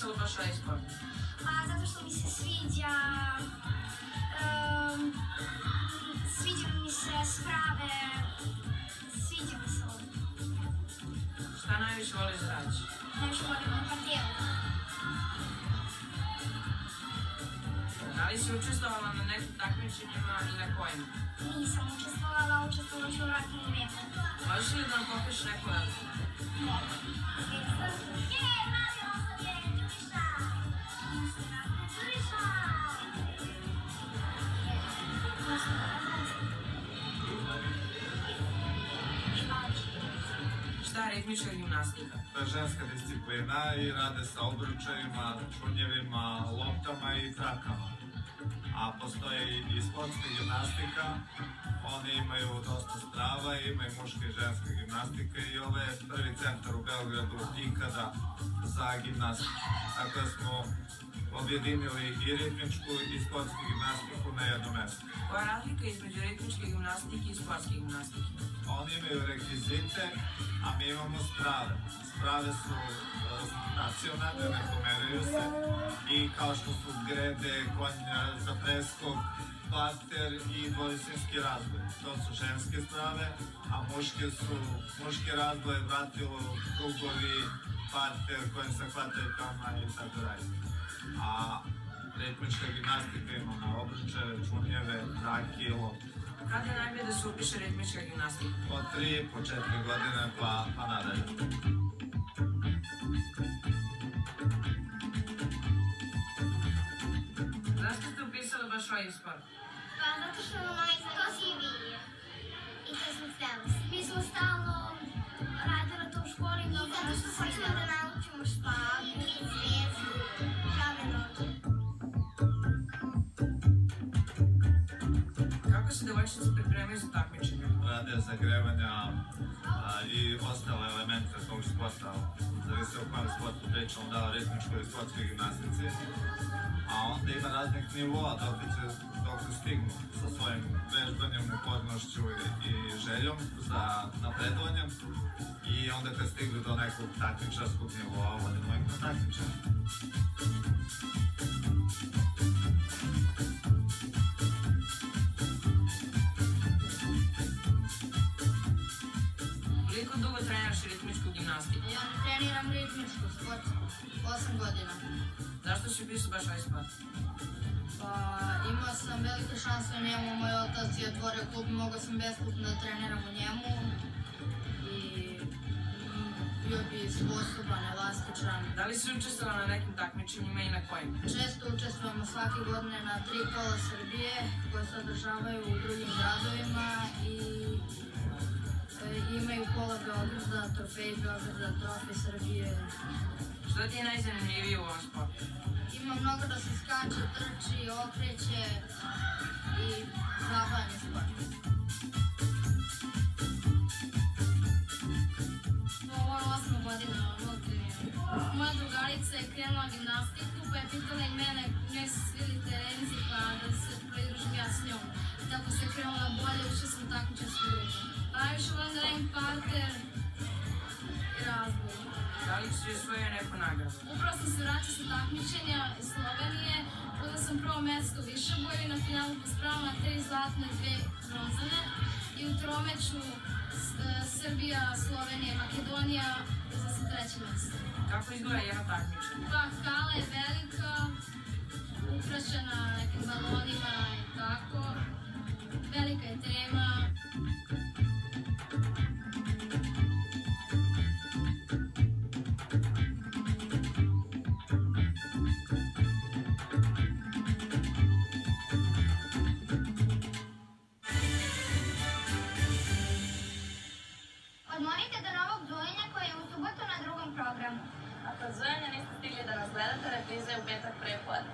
upisala baš ovaj sport? Zato što mi se sviđa mi se sprave, sviđa mi se ovo. Šta najviše voliš da radiš? Najviše volim na partijelu. Da li si učestvovala na nekim takmičenjima i na kojima? Nisam učestvovala, učestvovala ću u ratnom vijeku. Možeš li da nam pokažeš neku vezu? Šta je ritmička gimnastika? To je ženska disciplina i rade sa obručajima, čunjevima, loptama i trakama. A postoji i sportska gimnastika, oni imaju dosta strava, imaju muška i ženska gimnastika i ovo je prvi centar u Beogradu ikada za gimnastiku. Tako da smo objedinili i ritmičku i sportsku gimnastiku na jedno mesto. Koja je razlika između ritmičke gimnastike i sportske gimnastike? Oni imaju rekvizite, a mi imamo sprave. Sprave su nacionalne, ne pomeraju se i kao što su grede, konj za preskok, parter i dvovisinski razboj. To su ženske sprave, a muške razboje, vratilo, krugovi, parter, konj sa hvataljkama i tako dalje. A ritmička gimnastika ima na obruče, čunjeve, trake i lopte. Kada je najbolje da se upiše ritmička gimnastika? Od 3 po 4 godine pa nadalje. Zašto ste upisali baš ovaj sport? Pa zato što je najzanimljiviji i to smo htjeli. Mi smo stalno radili to u školi i zato što hoćemo da naučimo špagu, zvijezdu, prave noge. Kako se devojčice pripremaju za takmičenje? Rade zagrevanja i ostale elemente tog sporta. Zavisi o kojem sportu pričamo, da o ritmičkoj i sportskoj gimnastici. A onda ima raznih nivoa dok stignu sa svojim vežbanjem, upornošću i željom za napredovanjem. I onda kad stignu do nekog takmičarskog nivoa, vodimo ih na takmičenje. Koliko dugo treniraš ritmičku gimnastiku? Ja treniram ritmičku sportsku, 8 godina. Zašto si upisao baš ovaj sport? Pa imao sam velike šanse u njemu, moj otac je otvorio klub, mogao sam besplatno da treniram u njemu i bio bi sposoban, elastičan. Da li si učestvovala na nekim takmičenjima i na kojima? Često učestvujemo svake godine na 3 kola Srbije koje se održavaju u drugim gradovima i imaju kola Beograda, trofej Beograda, trofej Srbije. Šta ti je najzanimljivije u ovom sportu? Ima mnogo da se skače, trči, okreće i zabavan je sport. Ovo je 8 godina mog treniranja. Moja drugarica je krenula gimnastiku pa je pitala i mene gdje se svili terenzi pa da se pridružim ja s njom. Tako se krenula bolje, ušla sam u takmičarsku grupu. Najviše volim da radim parter i razboj. Da li si osvojio neku nagradu? Upravo sam se vraćao sa takmičenja iz Slovenije. Uzela sam prvo mesto u višeboju i na finalu po spravama 3 zlatne, 2 bronzane. I u tromeću Srbija, Slovenija i Makedonija uzela sam 3. mesto. Kako izgleda jedno takmičenje? Pa hala je velika, ukrašena nekim balonima i tako. Velika je tema. Odmorite do novog Zujenja koji je u subotu na drugom programu. Ako Zujenja niste stigli da nas gledate, repriza je u petak pre podne.